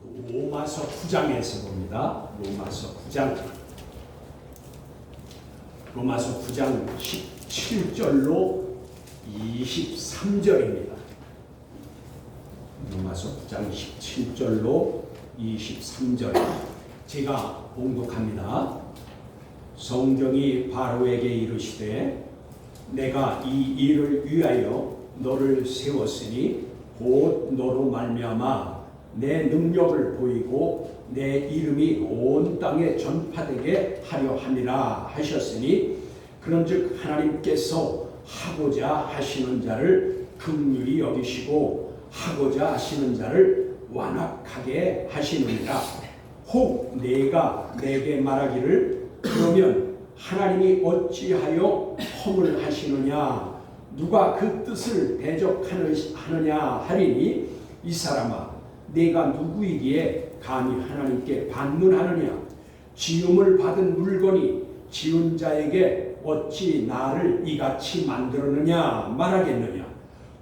로마서 9장에서 봅니다. 로마서 9장 17절로 23절입니다. 로마서 9장 17절로 23절 제가 봉독합니다. 성경이 바로에게 이르시되 내가 이 일을 위하여 너를 세웠으니 곧 너로 말미암아 내 능력을 보이고 내 이름이 온 땅에 전파되게 하려 함이라 하셨으니 그런즉 하나님께서 하고자 하시는 자를 긍휼히 여기시고 하고자 하시는 자를 완악하게 하시느니라. 혹 내가 내게 말하기를 그러면 하나님이 어찌하여 허물 하시느냐 누가 그 뜻을 대적하느냐 하리니 이 사람아 내가 누구이기에 감히 하나님께 반문하느냐 지음을 받은 물건이 지은 자에게 어찌 나를 이같이 만들었느냐 말하겠느냐.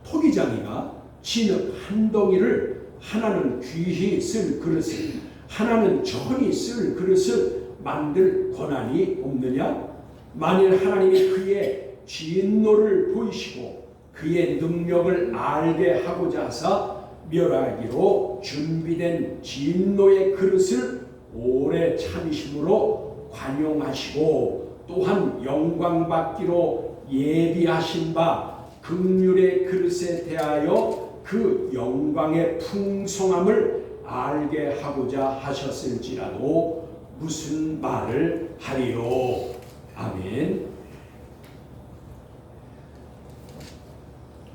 토기장이가 진흙 한 덩이를 하나는 귀히 쓸 그릇을 하나는 정히 쓸 그릇을 만들 권한이 없느냐. 만일 하나님이 그의 진노를 보이시고 그의 능력을 알게 하고자 하사 멸하기로 준비된 진노의 그릇을 오래 참으심으로 관용하시고 또한 영광 받기로 예비하신 바 긍휼의 그릇에 대하여 그 영광의 풍성함을 알게 하고자 하셨을지라도 무슨 말을 하리요. 아멘.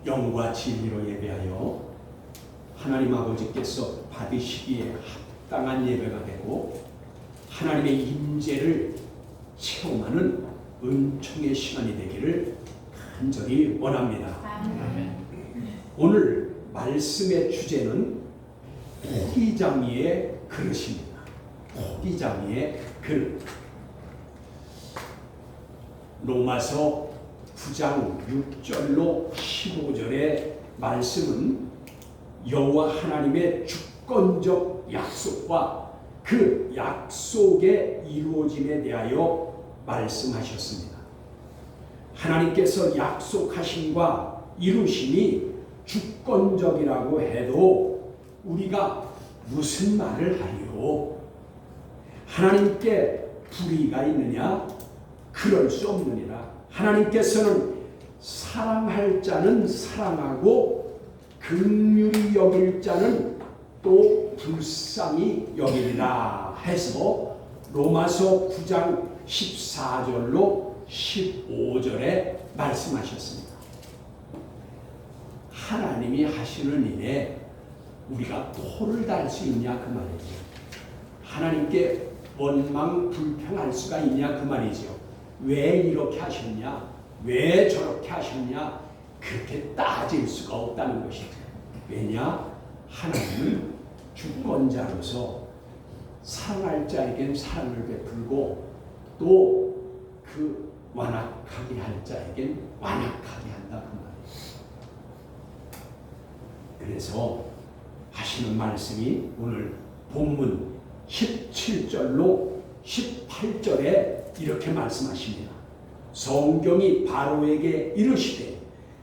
영과 진리로 예배하여 하나님 아버지께서 받으시기에 합당한 예배가 되고 하나님의 임재를 체험하는 은총의 시간이 되기를 간절히 원합니다. 아멘. 오늘 말씀의 주제는 토기장이의 그릇입니다. 토기장이의 그릇. 로마서 9장 6절로 15절의 말씀은 여호와 하나님의 주권적 약속과 그 약속의 이루어짐에 대하여 말씀하셨습니다. 하나님께서 약속하심과 이루심이 주권적이라고 해도 우리가 무슨 말을 하리요? 하나님께 불의가 있느냐? 그럴 수 없느니라. 하나님께서는 사랑할 자는 사랑하고 긍휼히 여길 자는 또 불쌍히 여기리라 해서 로마서 9장 14절로 15절에 말씀하셨습니다. 하나님이 하시는 일에 우리가 토를 달 수 있냐 그 말이죠. 하나님께 원망 불평할 수가 있냐 그 말이죠. 왜 이렇게 하셨냐, 왜 저렇게 하셨냐 그렇게 따질 수가 없다는 것이죠. 왜냐? 하나님은 주권자로서 사랑할 자에겐 사랑을 베풀고 또 그 완악하게 할 자에겐 완악하게 한다 그 말이에요. 그래서 하시는 말씀이 오늘 본문 17절로 18절에 이렇게 말씀하십니다. 성경이 바로에게 이르시되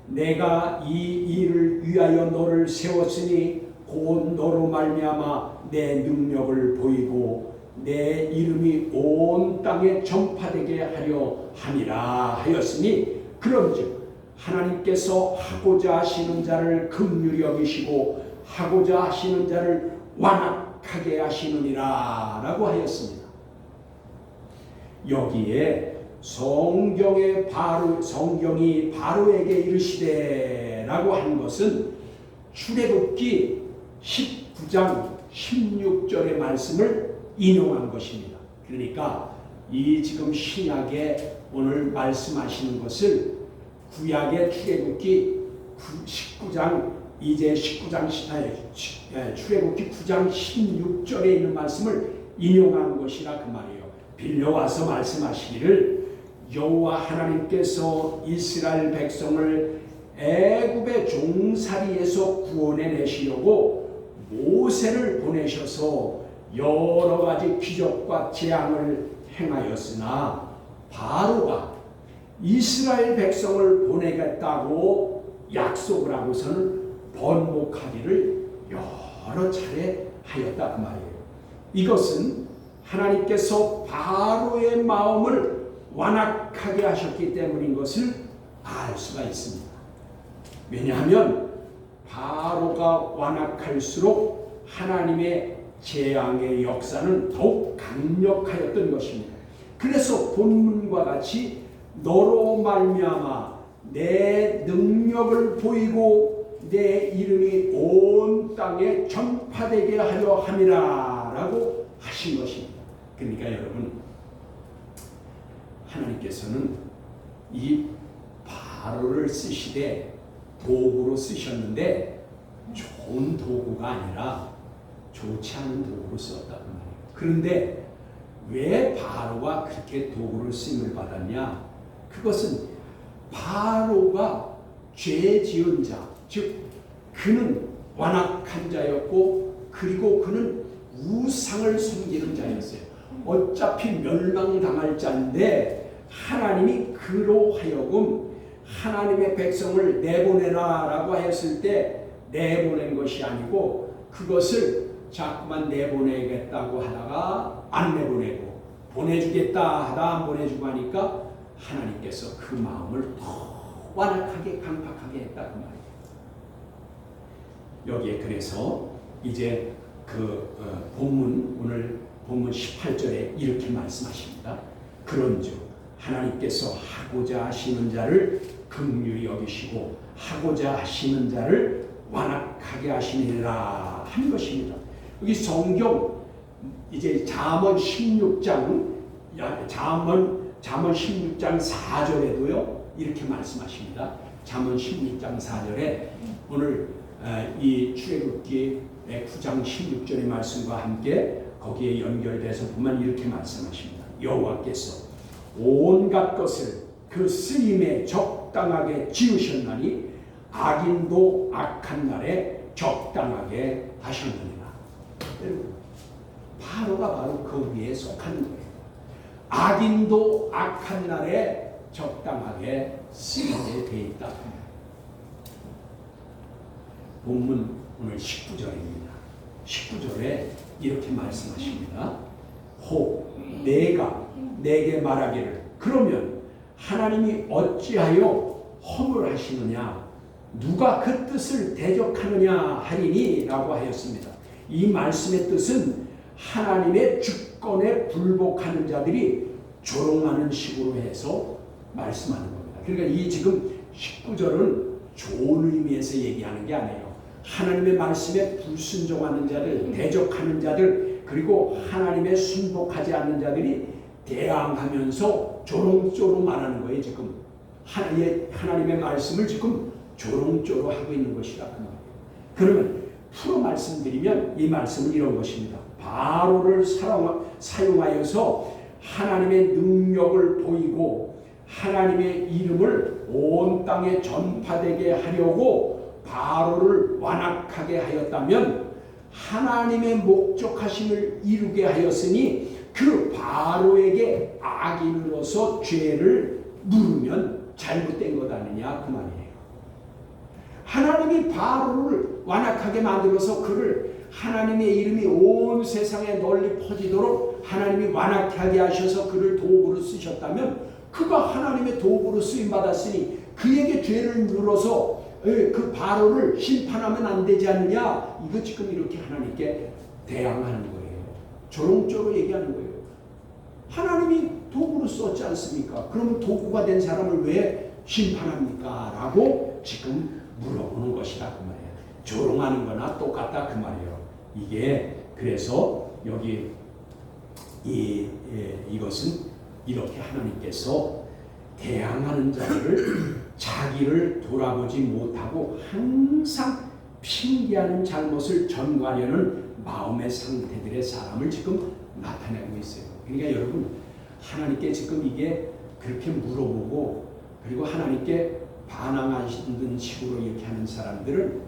내가 이 일을 위하여 너를 세웠으니 곧 너로 말미암아 내 능력을 보이고 내 이름이 온 땅에 전파되게 하려 함이라 하였으니 그런즉 하나님께서 하고자 하시는 자를 긍휼히 여기시고 하고자 하시는 자를 완악하게 하시느니라 라고 하였습니다. 여기에 성경이 바로에게 이르시되 라고 한 것은 출애굽기 19장 16절의 말씀을 인용한 것입니다. 그러니까 이 지금 신약에 오늘 말씀하시는 것을 구약의 출애굽기 19장 이제 출애굽기 9장 16절에 있는 말씀을 인용한 것이라 그 말이에요. 빌려와서 말씀하시기를 여호와 하나님께서 이스라엘 백성을 애굽의 종살이에서 구원해 내시려고 모세를 보내셔서 여러 가지 기적과 재앙을 행하였으나 바로가 이스라엘 백성을 보내겠다고 약속을 하고서는 번복하기를 여러 차례 하였다 그 말이에요. 이것은 하나님께서 바로의 마음을 완악하게 하셨기 때문인 것을 알 수가 있습니다. 왜냐하면 바로가 완악할수록 하나님의 재앙의 역사는 더욱 강력하였던 것입니다. 그래서 본문과 같이 너로 말미암아 내 능력을 보이고 내 이름이 온 땅에 전파되게 하려 함이라 라고 하신 것입니다. 그러니까 여러분, 하나님께서는 이 바로를 쓰시되 도구로 쓰셨는데 좋은 도구가 아니라 좋지 않은 도구로 썼다고 말해요. 그런데 왜 바로가 그렇게 도구를 쓰임을 받았냐? 그것은 바로가 죄 지은 자, 즉 그는 완악한 자였고 그리고 그는 우상을 섬기는 자였어요. 어차피 멸망당할 자인데 하나님이 그로 하여금 하나님의 백성을 내보내라 라고 하였을 때 내보낸 것이 아니고 그것을 자꾸만 내보내겠다고 하다가 안 내보내고 보내주겠다 하다 안 보내주고 하니까 하나님께서 그 마음을 더 완악하게 강팍하게 했다 그 말이에요. 여기에 그래서 이제 그 오늘 본문 18절에 이렇게 말씀하십니다. 그런즉 하나님께서 하고자 하시는 자를 긍휼히 여기시고 하고자 하시는 자를 완악하게 하시니라 하는 것입니다. 여기 성경 이제 잠언 16장 4절에도요 이렇게 말씀하십니다. 잠언 16장 4절에 오늘 이 출애굽기 9장 16절의 말씀과 함께 거기에 연결돼서 보면 이렇게 말씀하십니다. 여호와께서 온갖 것을 그 쓰임에 적당하게 지으셨나니 악인도 악한 날에 적당하게 하셨느니라. 바로가 바로 그 위에 속하는 거예요. 악인도 악한 날에 적당하게 쓰이게 돼 있다. 본문 오늘 19절입니다. 19절에 이렇게 말씀하십니다. 혹 내가 내게 말하기를 그러면 하나님이 어찌하여 허물하시느냐 누가 그 뜻을 대적하느냐 하리니 라고 하였습니다. 이 말씀의 뜻은 하나님의 주권에 불복하는 자들이 조롱하는 식으로 해서 말씀하는 겁니다. 그러니까 이 지금 19절은 좋은 의미에서 얘기하는 게 아니에요. 하나님의 말씀에 불순종하는 자들, 대적하는 자들, 그리고 하나님의 순복하지 않는 자들이 대항하면서 조롱조롱 말하는 거예요. 지금 하나님의 말씀을 지금 조롱조롱 하고 있는 것이다 그 말이에요. 그러면 풀어 말씀드리면 이 말씀은 이런 것입니다. 바로를 사용하여서 하나님의 능력을 보이고 하나님의 이름을 온 땅에 전파되게 하려고 바로를 완악하게 하였다면 하나님의 목적하심을 이루게 하였으니 그 바로에게 악인으로서 죄를 물으면 잘못된 것 아니냐 그 말이에요. 하나님이 바로를 완악하게 만들어서 그를 하나님의 이름이 온 세상에 널리 퍼지도록 하나님이 완악하게 하셔서 그를 도구로 쓰셨다면 그가 하나님의 도구로 쓰임받았으니 그에게 죄를 물어서 그 바로를 심판하면 안 되지 않느냐, 이거 지금 이렇게 하나님께 대항하는 거예요. 조롱조롱 얘기하는 거예요. 하나님이 도구로 썼지 않습니까? 그러면 도구가 된 사람을 왜 심판합니까? 라고 지금 물어보는 것이다 그 말이에요. 조롱하는 거나 똑같다 그 말이에요. 이게 그래서 여기 이것은 이렇게 하나님께서 대항하는 자들을 자기를 돌아보지 못하고 항상 핑계하는 잘못을 전가하려는 마음의 상태들의 사람을 지금 나타내고 있어요. 그러니까 여러분, 하나님께 지금 이게 그렇게 물어보고 그리고 하나님께 반항하시는 식으로 이렇게 하는 사람들은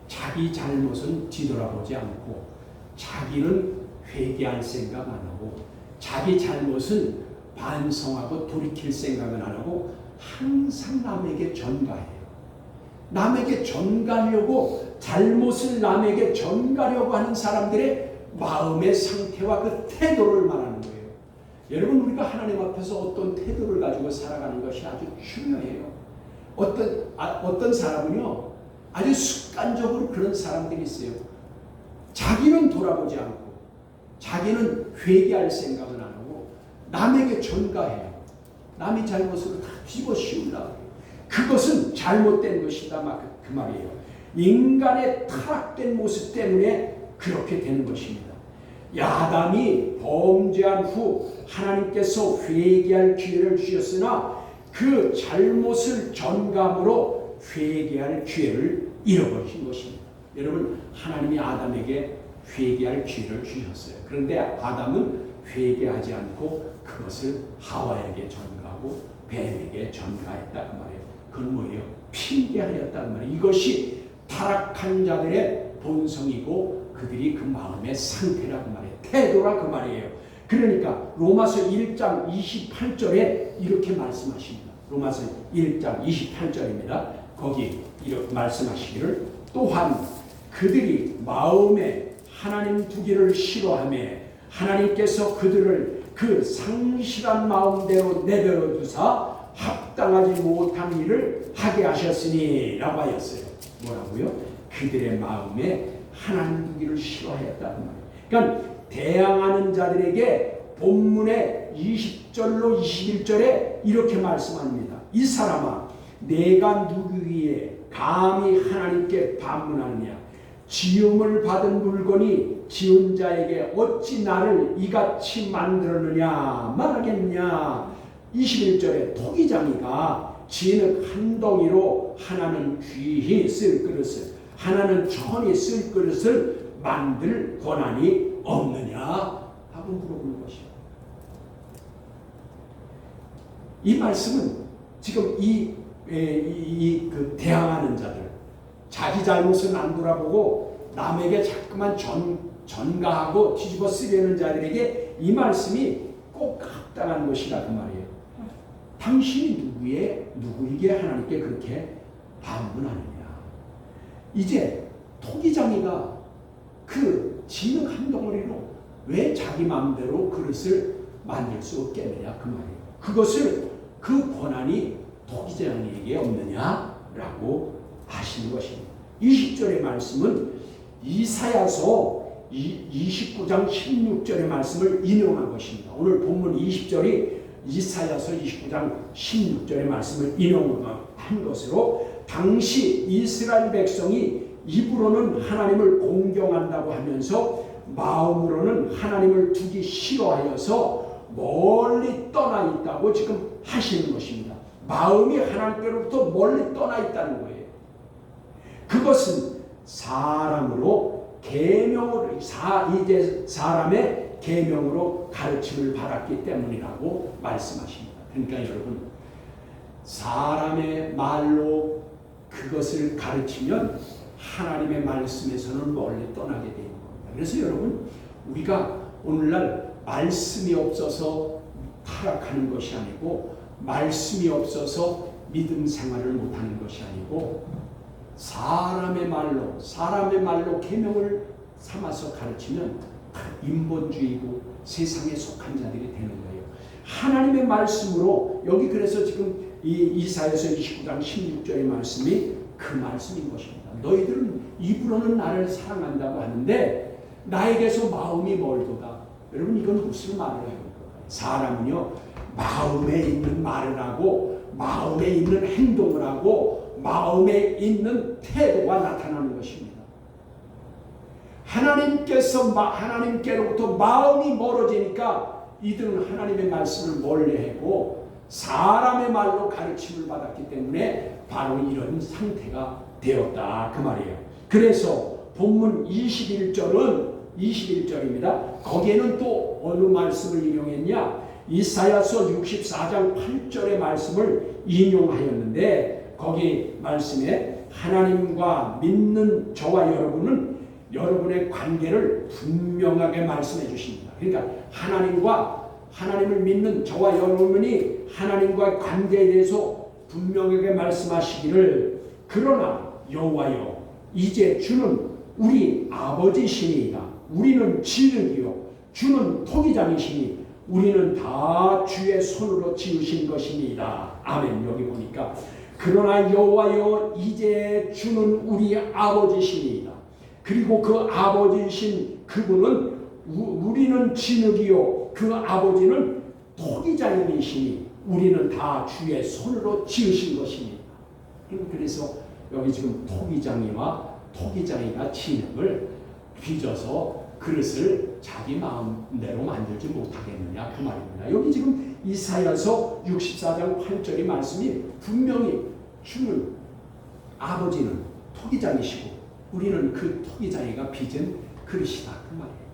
자기 잘못은 뒤돌아보지 않고 자기는 회개할 생각 안 하고 자기 잘못은 반성하고 돌이킬 생각은 안 하고 항상 남에게 전가해요. 남에게 전가하려고 잘못을 남에게 전가하려고 하는 사람들의 마음의 상태와 그 태도를 말하는 거예요. 여러분, 우리가 하나님 앞에서 어떤 태도를 가지고 살아가는 것이 아주 중요해요. 어떤 사람은요, 아주 습관적으로 그런 사람들이 있어요. 자기는 돌아보지 않고 자기는 회개할 생각은 안 하고 남에게 전가해요. 남이 잘못으로 다 집어씌우려고 해요. 그것은 잘못된 것이다, 그 말이에요. 인간의 타락된 모습 때문에 그렇게 되는 것입니다. 아담이 범죄한 후 하나님께서 회개할 기회를 주셨으나 그 잘못을 전감으로 회개할 기회를 잃어버린 것입니다. 여러분, 하나님이 아담에게 회개할 기회를 주셨어요. 그런데 아담은 회개하지 않고 그것을 하와에게 전가하고 뱀에게 전가했다 그 말이에요. 그건 뭐예요? 핑계하였다는 말이에요. 이것이 타락한 자들의 본성이고 그들이 그 마음의 상태라 그 말이에요. 태도라 그 말이에요. 그러니까 로마서 1장 28절에 이렇게 말씀하십니다. 로마서 1장 28절입니다. 거기 이렇게 말씀하시기를 또한 그들이 마음에 하나님 두기를 싫어하며 하나님께서 그들을 그 상실한 마음대로 내버려 두사 합당하지 못한 일을 하게 하셨으니 라고 하였어요. 뭐라고요? 그들의 마음에 하나님 두기를 싫어했다는 말이에요. 그러니까 대항하는 자들에게 본문의 20절로 21절에 이렇게 말씀합니다. 이 사람아, 내가 누구기에 감히 하나님께 반문하느냐? 지음을 받은 물건이 지은 자에게 어찌 나를 이같이 만들었느냐 말하겠느냐. 21절에 토기장이가 진흙 한 덩이로 하나는 귀히 쓸 그릇을 하나는 천히 쓸 그릇을 만들 권한이 없느냐 하고 물어보는 것이요. 이 말씀은 지금 그 대항하는 자들, 자기 잘못은 안 돌아보고 남에게 자꾸만 전가하고 뒤집어 쓰려는 자들에게 이 말씀이 꼭 합당한 것이다 그 말이에요. 당신이 누구에게 하나님께 그렇게 반문하느냐. 이제 토기장이가 그 진흙 한 덩어리로 왜 자기 마음대로 그릇을 만들 수 없겠느냐 그 말이에요. 그것을 그 권한이 토기장이에게 없느냐라고 하시는 것입니다. 20절의 말씀은 이사야서 29장 16절의 말씀을 인용한 것입니다. 오늘 본문 20절이 이사야서 29장 16절의 말씀을 인용한 것으로 당시 이스라엘 백성이 입으로는 하나님을 공경한다고 하면서 마음으로는 하나님을 두기 싫어하여서 멀리 떠나 있다고 지금 하시는 것입니다. 마음이 하나님께로부터 멀리 떠나 있다는 거예요. 그것은 사람으로 계명으로 이제 사람의 계명으로 가르침을 받았기 때문이라고 말씀하십니다. 그러니까 여러분, 사람의 말로 그것을 가르치면 하나님의 말씀에서는 멀리 떠나게 되는 겁니다. 그래서 여러분, 우리가 오늘날 말씀이 없어서 타락하는 것이 아니고 말씀이 없어서 믿음 생활을 못하는 것이 아니고 사람의 말로 계명을 삼아서 가르치면 인본주의고 세상에 속한 자들이 되는 거예요. 하나님의 말씀으로 여기 그래서 지금 이사야서 29장 16절의 말씀이 그 말씀인 것입니다. 너희들은 입으로는 나를 사랑한다고 하는데 나에게서 마음이 멀도다. 여러분, 이건 무슨 말을 하는 거예요? 사람은요, 마음에 있는 말을 하고 마음에 있는 행동을 하고 마음에 있는 태도가 나타나는 것입니다. 하나님께로부터 마음이 멀어지니까 이들은 하나님의 말씀을 멀리하고 사람의 말로 가르침을 받았기 때문에 바로 이런 상태가 되었다 그 말이에요. 그래서 본문 21절입니다. 거기에는 또 어느 말씀을 인용했냐? 이사야서 64장 8절의 말씀을 인용하였는데 거기 말씀에 하나님과 믿는 저와 여러분은 여러분의 관계를 분명하게 말씀해 주십니다. 그러니까 하나님을 믿는 저와 여러분이 하나님과의 관계에 대해서 분명하게 말씀하시기를, 그러나 여호와여 이제 주는 우리 아버지시니이다. 우리는 진흙이요 주는 토기장이시니 우리는 다 주의 손으로 지으신 것이니이다. 아멘. 여기 보니까 그러나 여호와여 이제 주는 우리 아버지시니이다. 그리고 그 아버지이신 그분은 우리는 진흙이요 그 아버지는 토기장이시니 우리는 다 주의 손으로 지으신 것입니다. 그래서 여기 지금 토기장이가 진흙을 빚어서 그릇을 자기 마음대로 만들지 못하겠느냐 그 말입니다. 여기 지금 이사야서 64장 8절의 말씀이 분명히 주는 아버지는 토기장이시고 우리는 그 토기장이가 빚은 그릇이다 그 말이에요.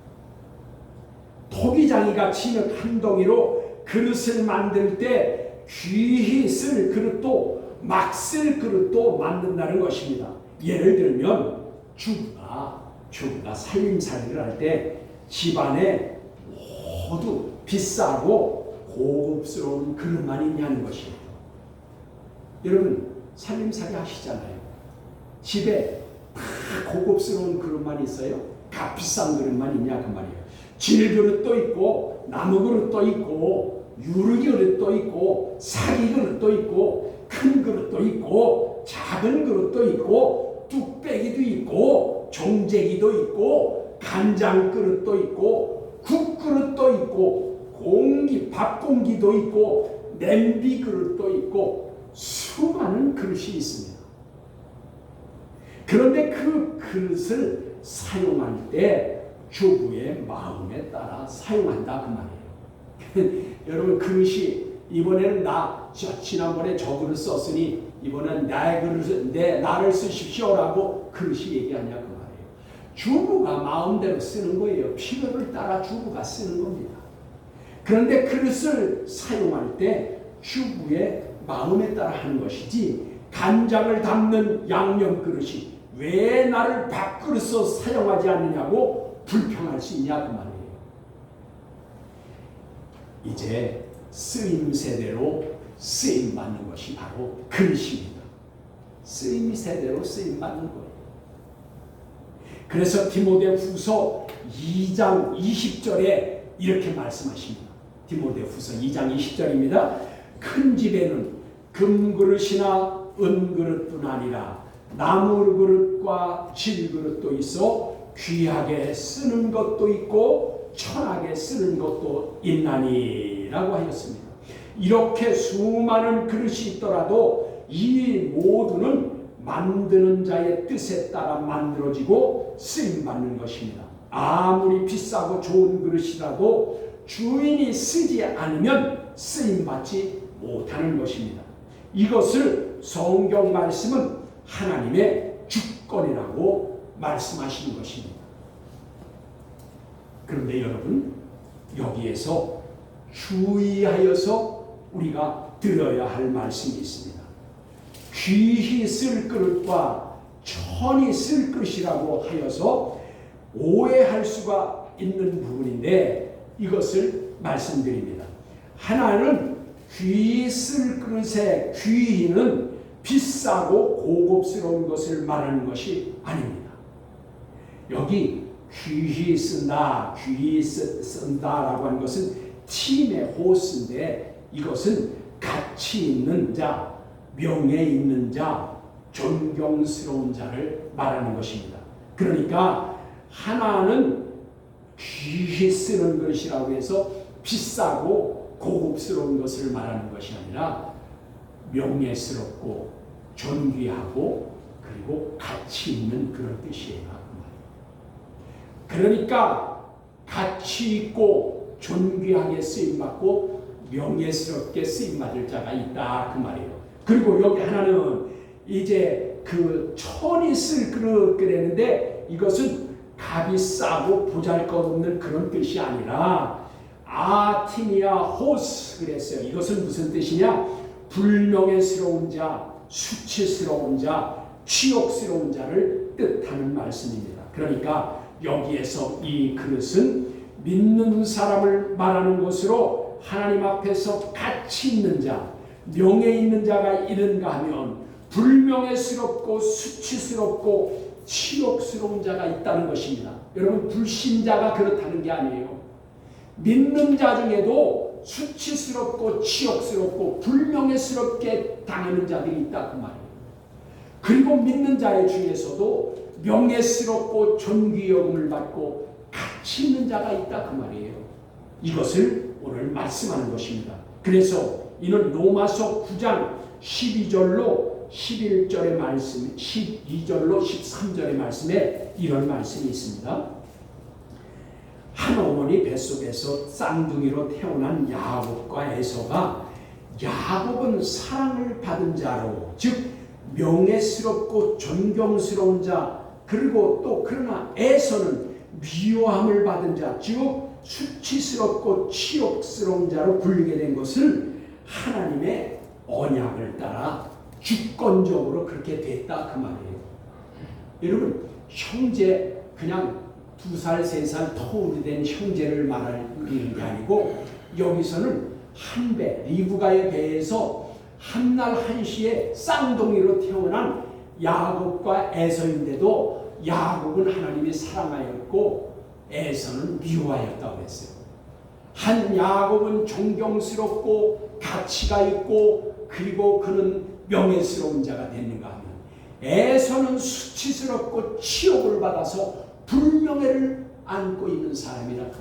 토기장이가 진흙 한 덩이로 그릇을 만들 때 귀히 쓸 그릇도 막 쓸 그릇도 만든다는 것입니다. 예를 들면 주부가 살림살이를 할 때 집안에 모두 비싸고 고급스러운 그릇만 있냐는 것이에요. 여러분 살림살이 하시잖아요. 집에 다 고급스러운 그릇만 있어요? 다 비싼 그릇만 있냐 그 말이에요. 질그릇도 있고 나무 그릇도 있고 유리 그릇도 있고 사기 그릇도 있고 큰 그릇도 있고 작은 그릇도 있고 뚝배기도 있고 종재기도 있고 간장 그릇도 있고 국 그릇도 있고 밥공기도 있고 냄비 그릇도 있고 수많은 그릇이 있습니다. 그런데 그 그릇을 사용할 때 주부의 마음에 따라 사용한다 그 말이에요. 여러분 그릇이 이번에는 지난번에 저 그릇 썼으니 이번엔 나를 쓰십시오라고 그릇이 얘기하냐 그 말이에요. 주부가 마음대로 쓰는 거예요. 필요를 따라 주부가 쓰는 겁니다. 그런데 그릇을 사용할 때 주부의 마음에 따라 하는 것이지 간장을 담는 양념 그릇이 왜 나를 밥그릇으로 사용하지 않느냐고 불평할 수 있냐 그 말이에요. 이제 쓰임 세대로 쓰임 받는 것이 바로 그릇입니다. 쓰임 세대로 쓰임 받는 거예요. 그래서 디모데후서 2장 20절에 이렇게 말씀하십니다. 디모데후서 2장 20절입니다. 큰 집에는 금그릇이나 은그릇뿐 아니라 나무 그릇과 질그릇도 있어 귀하게 쓰는 것도 있고 천하게 쓰는 것도 있나니 라고 하였습니다. 이렇게 수많은 그릇이 있더라도 이 모두는 만드는 자의 뜻에 따라 만들어지고 쓰임받는 것입니다. 아무리 비싸고 좋은 그릇이라도 주인이 쓰지 않으면 쓰임받지 못하는 것입니다. 이것을 성경 말씀은 하나님의 주권이라고 말씀하시는 것입니다. 그런데 여러분 여기에서 주의하여서 우리가 들어야 할 말씀이 있습니다. 귀히 쓸 그릇과 천히 쓸 그릇이라고 하여서 오해할 수가 있는 부분인데 이것을 말씀드립니다. 하나는 귀히 쓸 그릇의 귀히는 비싸고 고급스러운 것을 말하는 것이 아닙니다. 여기 귀히 쓴다, 귀히 쓴다라고 하는 것은 팀의 호스인데 이것은 가치 있는 자, 명예 있는 자, 존경스러운 자를 말하는 것입니다. 그러니까 하나는 귀히 쓰는 것이라고 해서 비싸고 고급스러운 것을 말하는 것이 아니라 명예스럽고 존귀하고 그리고 가치 있는 그런 뜻이에요. 그러니까 가치 있고 존귀하게 쓰임받고 명예스럽게 쓰임받을 자가 있다 그 말이에요. 그리고 여기 하나는 이제 그 천이 쓸 그랬는데 이것은 값이 싸고 보잘것없는 그런 뜻이 아니라 아티니아 호스 그랬어요. 이것은 무슨 뜻이냐? 불명예스러운 자, 수치스러운 자, 치욕스러운 자를 뜻하는 말씀입니다. 그러니까 여기에서 이 그릇은 믿는 사람을 말하는 것으로 하나님 앞에서 가치 있는 자, 명예 있는 자가 이른가 하면 불명예스럽고 수치스럽고 치욕스러운 자가 있다는 것입니다. 여러분, 불신자가 그렇다는 게 아니에요. 믿는 자 중에도 수치스럽고 치욕스럽고 불명예스럽게 당하는 자들이 있다 그 말이에요. 그리고 믿는 자의 중에서도 명예스럽고 존귀여움을 받고 가치 있는 자가 있다 그 말이에요. 이것을 오늘 말씀하는 것입니다. 그래서 이는 로마서 9장 12절로 11절의 말씀, 12절로 13절의 말씀에 이런 말씀이 있습니다. 한 어머니 뱃속에서 쌍둥이로 태어난 야곱과 에서가 야곱은 사랑을 받은 자로, 즉 명예스럽고 존경스러운 자, 그리고 또 그러나 에서는 미워함을 받은 자, 즉 수치스럽고 치욕스러운 자로 불리게 된 것을 하나님의 언약을 따라 주권적으로 그렇게 됐다 그 말이에요. 여러분, 형제 그냥 2살, 3살 터울이 된 형제를 말하는 게 아니고 여기서는 한 배, 리브가의 배에서 한날 한시에 쌍둥이로 태어난 야곱과 에서인데도 야곱은 하나님이 사랑하였고 에서는 미워하였다고 했어요. 한 야곱은 존경스럽고 가치가 있고 그리고 그는 명예스러운 자가 됐는가 하면 에서는 수치스럽고 치욕을 받아서 불명예를 안고 있는 사람이라 그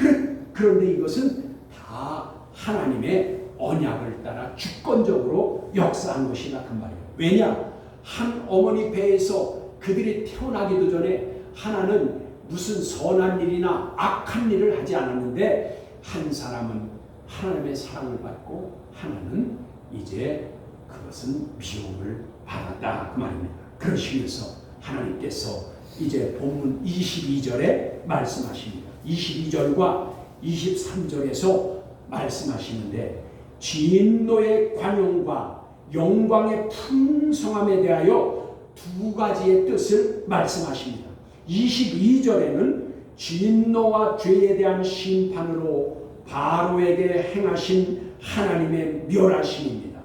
말이에요. 그런데 이것은 다 하나님의 언약을 따라 주권적으로 역사한 것이다 그 말이에요. 왜냐? 한 어머니 배에서 그들이 태어나기도 전에 하나는 무슨 선한 일이나 악한 일을 하지 않았는데 한 사람은 하나님의 사랑을 받고 하나는 이제 그것은 미움을 받았다 그 말입니다. 그러시면서 하나님께서 이제 본문 22절에 말씀하십니다. 22절과 23절에서 말씀하시는데 진노의 관용과 영광의 풍성함에 대하여 두 가지의 뜻을 말씀하십니다. 22절에는 진노와 죄에 대한 심판으로 바로에게 행하신 하나님의 멸하심입니다.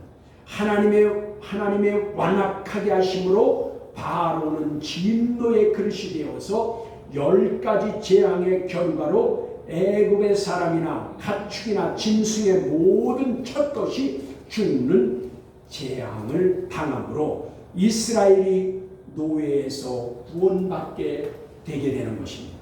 하나님의 완악하게 하심으로 바로는 진노의 그릇이 되어서 10가지 재앙의 결과로 애굽의 사람이나 가축이나 짐승의 모든 첫것이 죽는 재앙을 당함으로 이스라엘이 노예에서 구원받게 되게 되는 것입니다.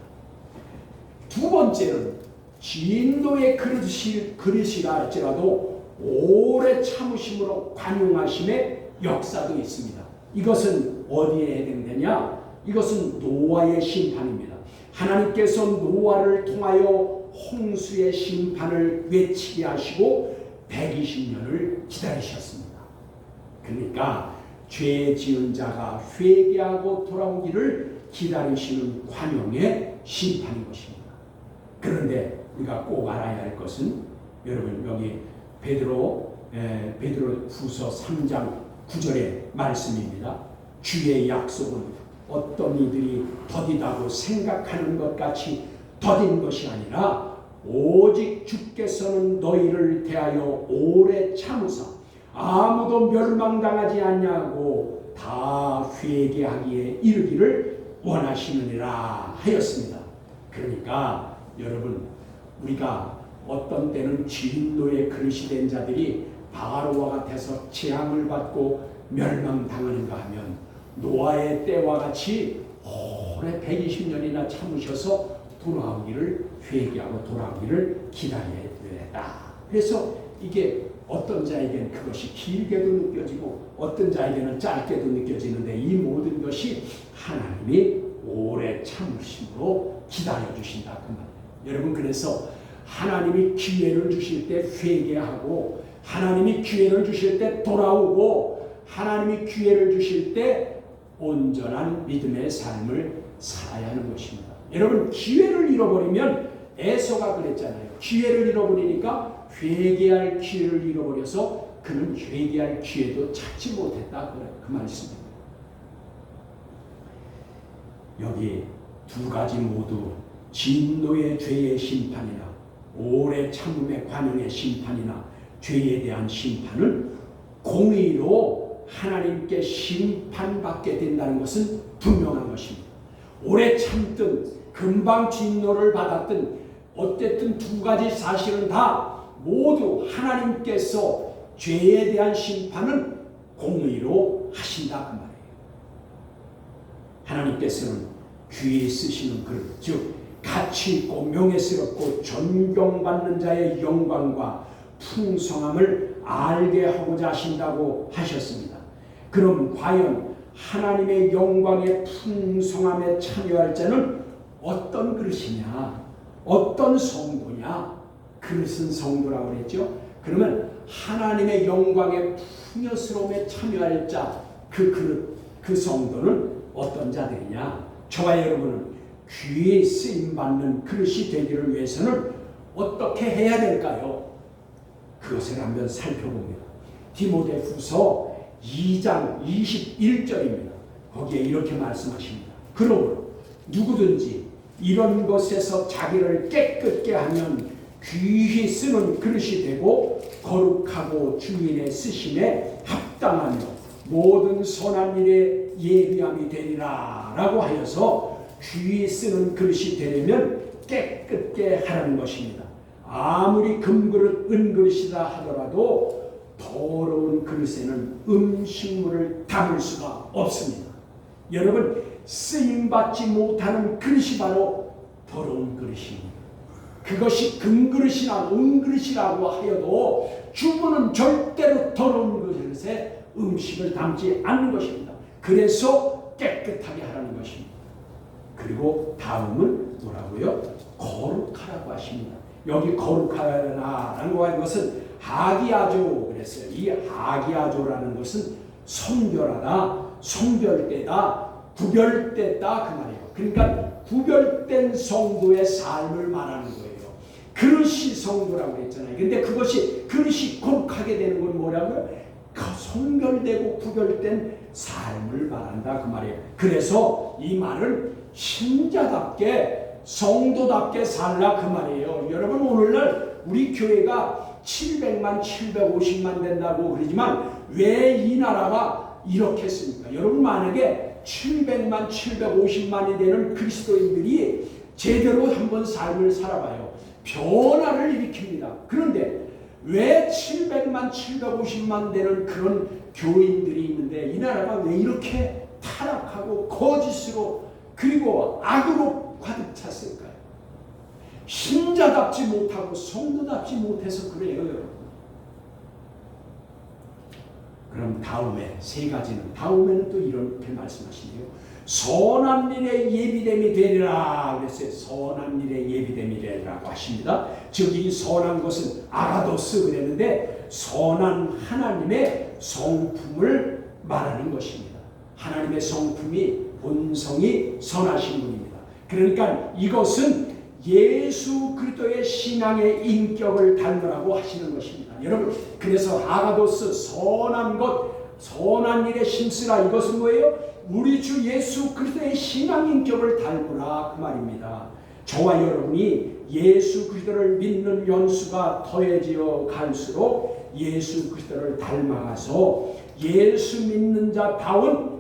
두 번째는 진노의 그릇이라 할지라도 오래 참으심으로 관용하심의 역사도 있습니다. 이것은 어디에 해당되냐? 이것은 노아의 심판입니다. 하나님께서 노아를 통하여 홍수의 심판을 외치게 하시고 120년을 기다리셨습니다. 그러니까 죄 지은 자가 회개하고 돌아오기를 기다리시는 관용의 심판인 것입니다. 그런데 우리가 꼭 알아야 할 것은 여러분 여기 베드로 후서 3장 9절의 말씀입니다. 주의 약속은 어떤 이들이 더디다고 생각하는 것 같이 더딘 것이 아니라 오직 주께서는 너희를 대하여 오래 참으사 아무도 멸망당하지 않냐고 다 회개하기에 이르기를 원하시느니라 하였습니다. 그러니까 여러분 우리가 어떤 때는 진노의 그릇이 된 자들이 바로와 같아서 재앙을 받고 멸망당하는가 하면 노아의 때와 같이 오래 120년이나 참으셔서 돌아오기를 회개하고 돌아오기를 기다려야 된다. 그래서 이게 어떤 자에게는 그것이 길게도 느껴지고 어떤 자에게는 짧게도 느껴지는데 이 모든 것이 하나님이 오래 참으심으로 기다려주신다 그 말이에요. 여러분 그래서 하나님이 기회를 주실 때 회개하고 하나님이 기회를 주실 때 돌아오고 하나님이 기회를 주실 때 온전한 믿음의 삶을 살아야 하는 것입니다. 여러분 기회를 잃어버리면 에서가 그랬잖아요. 기회를 잃어버리니까 회개할 기회를 잃어버려서 그는 회개할 기회도 찾지 못했다. 그 말씀입니다. 여기 두 가지 모두 진노의 죄의 심판이나 오래 참음의 관용의 심판이나 죄에 대한 심판은 공의로 하나님께 심판받게 된다는 것은 분명한 것입니다. 오래 참든 금방 진노를 받았든 어쨌든 두 가지 사실은 다 모두 하나님께서 죄에 대한 심판은 공의로 하신다 그 말이에요. 하나님께서는 귀에 쓰시는 글, 즉 가치 있고 명예스럽고 존경받는 자의 영광과 풍성함을 알게 하고자 하신다고 하셨습니다. 그럼 과연 하나님의 영광의 풍성함에 참여할 자는 어떤 그릇이냐? 어떤 성도냐? 그릇은 성도라고 그랬죠. 그러면 하나님의 영광의 풍요스러움에 참여할 자, 그 그릇, 그 성도는 어떤 자들이냐? 저와 여러분은 귀에 쓰임받는 그릇이 되기를 위해서는 어떻게 해야 될까요? 그것을 한번 살펴봅니다. 디모데후서 2장 21절입니다. 거기에 이렇게 말씀하십니다. 그러므로 누구든지 이런 것에서 자기를 깨끗게 하면 귀히 쓰는 그릇이 되고 거룩하고 주인의 쓰심에 합당하며 모든 선한 일에 예비함이 되리라 라고 하여서 귀히 쓰는 그릇이 되려면 깨끗게 하라는 것입니다. 아무리 금그릇 은그릇이라 하더라도 더러운 그릇에는 음식물을 담을 수가 없습니다. 여러분, 쓰임받지 못하는 그릇이 바로 더러운 그릇입니다. 그것이 금그릇이나 은그릇이라고 하여도 주부는 절대로 더러운 그릇에 음식을 담지 않는 것입니다. 그래서 깨끗하게 하라는 것입니다. 그리고 다음은 뭐라고요? 거룩하라고 하십니다. 여기 거룩하라는 것은 하기야조 그랬어요. 이 하기야조라는 것은 성결하다, 성별되다, 구별됐다 그 말이에요. 그러니까 구별된 성도의 삶을 말하는 거예요. 그릇이 성도라고 했잖아요. 근데 그릇이 거룩하게 되는 건 뭐라고요? 성별되고 구별된 삶을 말한다 그 말이에요. 그래서 이 말은 신자답게 성도답게 살라 그 말이에요. 여러분, 오늘날 우리 교회가 700만 750만 된다고 그러지만 왜 이 나라가 이렇게 했습니까? 여러분, 만약에 700만 750만이 되는 그리스도인들이 제대로 한번 삶을 살아봐요. 변화를 일으킵니다. 그런데 왜 700만 750만 되는 그런 교인들이 있는데 이 나라가 왜 이렇게 타락하고 거짓으로 그리고 악으로 가득 찼을까요? 신자답지 못하고 성도답지 못해서 그래요, 여러분. 그럼 다음에 세 가지는, 다음에는 또 이렇게 말씀하시네요. 선한 일에 예비됨이 되리라 그랬어요. 선한 일에 예비됨이 되리라고 하십니다. 즉 이 선한 것은 아가도스 그랬는데 선한 하나님의 성품을 말하는 것입니다. 하나님의 성품이 본성이 선하신 분입니다. 그러니까 이것은 예수 그리스도의 신앙의 인격을 닮으라고 하시는 것입니다. 여러분, 그래서 아가도스 선한 것, 선한 일에 힘쓰라, 이것은 뭐예요? 우리 주 예수 그리스도의 신앙 인격을 닮으라 그 말입니다. 저와 여러분이 예수 그리스도를 믿는 연수가 더해지어 갈수록 예수 그리스도를 닮아가서 예수 믿는 자다운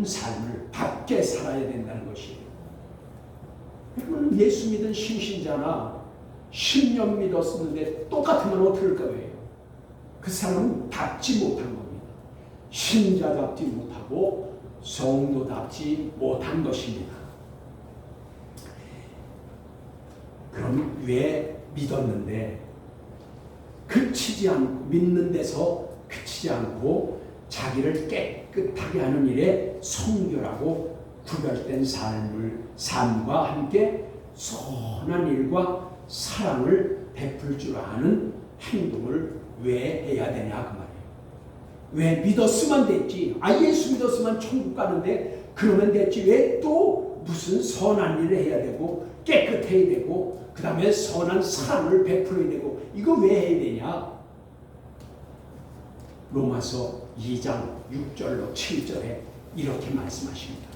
삶을 답게 살아야 된다는 것이에요. 여러분, 예수 믿은 신신자나 10년 믿었는데 똑같으면 어떨 거예요? 그 사람은 답지 못한 겁니다. 신자답지 못하고 성도답지 못한 것입니다. 그럼 왜 믿었는데 그치지 않고, 믿는 데서 그치지 않고 자기를 깨끗하게 하는 일에 성결하고 구별된 삶과 함께 선한 일과 사랑을 베풀 줄 아는 행동을 왜 해야 되냐 그 말이에요. 왜 믿었으면 됐지. 예수 믿었으면 천국 가는데 그러면 됐지. 왜 또 무슨 선한 일을 해야 되고 깨끗해야 되고 그 다음에 선한 사랑을 베풀어야 되고 이거 왜 해야 되냐. 로마서 2장 6절로 7절에 이렇게 말씀하십니다.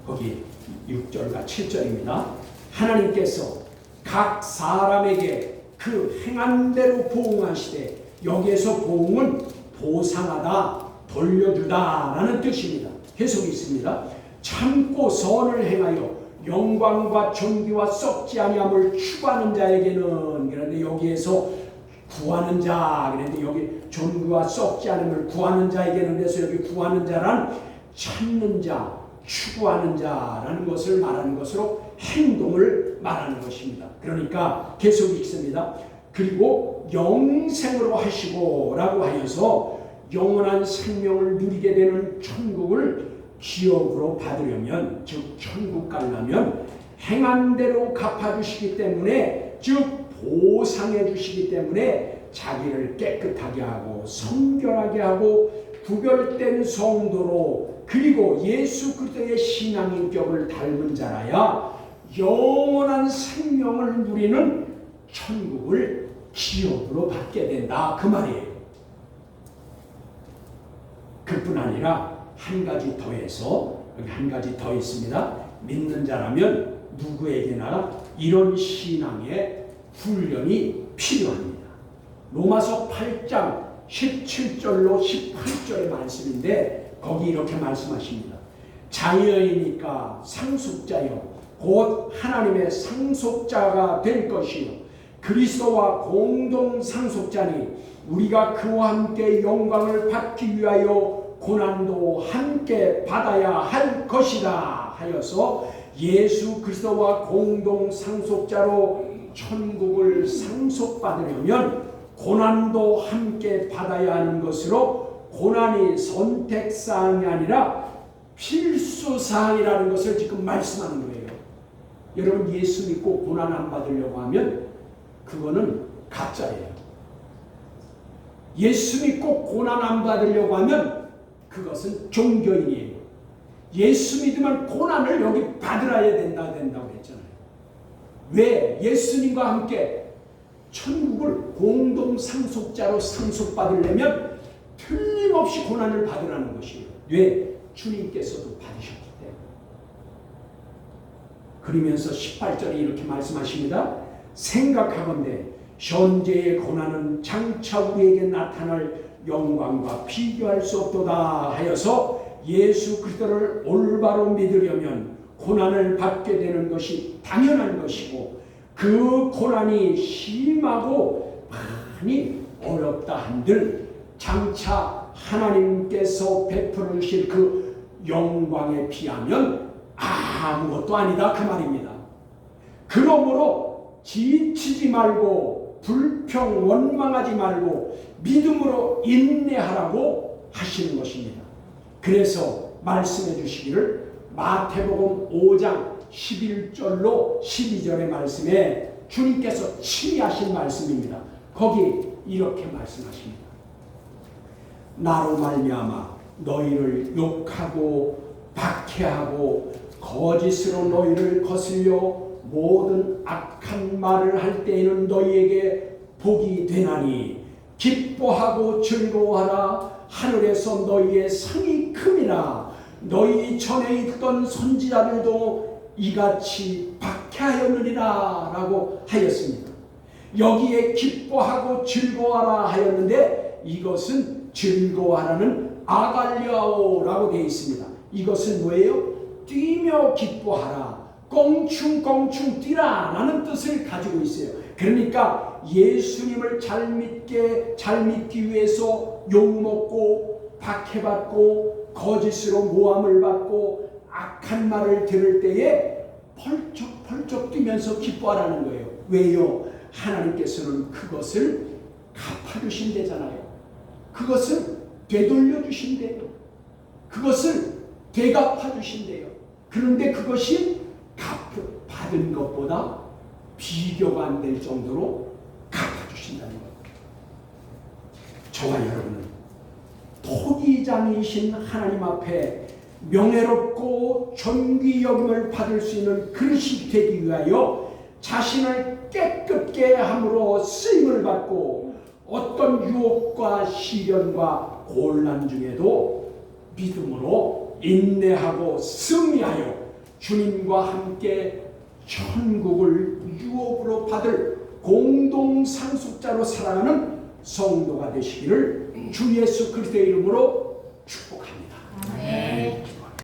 거기 6절과 7절입니다. 하나님께서 각 사람에게 그 행한 대로 보응하시되, 여기에서 보응은 보상하다, 돌려주다 라는 뜻입니다. 해석이 있습니다. 참고 선을 행하여 영광과 존귀와 썩지 아니함을 추구하는 자에게는, 그런데 여기에서 구하는 자, 그런데 여기 존귀와 썩지 않음을 구하는 자에게는, 그래서 여기 구하는 자란 찾는 자, 추구하는 자라는 것을 말하는 것으로 행동을 말하는 것입니다. 그러니까 계속 읽습니다. 그리고 영생으로 하시고 라고 하여서 영원한 생명을 누리게 되는 천국을 기업으로 받으려면, 즉 천국 가려면 행한 대로 갚아주시기 때문에, 즉 보상해 주시기 때문에 자기를 깨끗하게 하고 성결하게 하고 구별된 성도로, 그리고 예수 그리스도의 신앙인격을 닮은 자라야 영원한 생명을 누리는 천국을 기업으로 받게 된다, 그 말이에요. 그뿐 아니라 한 가지 더해서, 여기 한 가지 더 있습니다. 믿는 자라면 누구에게나 이런 신앙의 훈련이 필요합니다. 로마서 8장 17절로 18절의 말씀인데, 거기 이렇게 말씀하십니다. 자녀이니까 상속자여 곧 하나님의 상속자가 될 것이요 그리스도와 공동 상속자니 우리가 그와 함께 영광을 받기 위하여 고난도 함께 받아야 할 것이다 하여서, 예수 그리스도와 공동 상속자로 천국을 상속받으려면 고난도 함께 받아야 하는 것으로, 고난이 선택사항이 아니라 필수사항이라는 것을 지금 말씀하는 거예요. 여러분, 예수 믿고 고난 안 받으려고 하면 그거는 가짜예요. 예수 믿고 고난 안 받으려고 하면 그것은 종교인이에요. 예수 믿으면 고난을 여기 받으라야 된다고 했잖아요. 왜? 예수님과 함께 천국을 공동 상속자로 상속받으려면 틀림없이 고난을 받으라는 것이에요. 왜? 주님께서도 받으셨기 때문에. 그러면서 18절에 이렇게 말씀하십니다. 생각하건대 현재의 고난은 장차 우리에게 나타날 영광과 비교할 수 없도다 하여서, 예수 그리스도를 올바로 믿으려면 고난을 받게 되는 것이 당연한 것이고, 그 고난이 심하고 많이 어렵다 한들 장차 하나님께서 베풀으실 그 영광에 비하면 아무것도 아니다, 그 말입니다. 그러므로 지치지 말고 불평 원망하지 말고 믿음으로 인내하라고 하시는 것입니다. 그래서 말씀해 주시기를, 마태복음 5장 11절로 12절의 말씀에 주님께서 친히하신 말씀입니다. 거기 이렇게 말씀하십니다. 나로 말미암아 너희를 욕하고 박해하고 거짓으로 너희를 거슬려 모든 악한 말을 할 때에는 너희에게 복이 되나니 기뻐하고 즐거워하라. 하늘에서 너희의 상이 큼이라. 너희 전에 있던 선지자들도 이같이 박해하였느니라 라고 하였습니다. 여기에 기뻐하고 즐거워하라 하였는데, 이것은 즐거워하라는 아갈리아오라고 되어 있습니다. 이것은 뭐예요? 뛰며 기뻐하라, 껑충껑충 뛰라 라는 뜻을 가지고 있어요. 그러니까 예수님을 잘 믿기 위해서 욕먹고 박해받고 거짓으로 모함을 받고 악한 말을 들을 때에 펄쩍펄쩍 뛰면서 기뻐하라는 거예요. 왜요? 하나님께서는 그것을 갚아주신대잖아요. 그것을 되돌려주신대요. 그것을 되갚아주신대요. 그런데 그것이 받은 것보다 비교가 안 될 정도로 갚아주신다는 거예요. 저와 여러분은 토기장이신 하나님 앞에 명예롭고 존귀 여김을 받을 수 있는 그릇이 되기 위하여 자신을 깨끗게 함으로 쓰임을 받고 어떤 유혹과 시련과 고난 중에도 믿음으로 인내하고 승리하여 주님과 함께 천국을 유업으로 받을 공동 상속자로 살아가는 성도가 되시기를 주 예수 그리스도의 이름으로 축복합니다.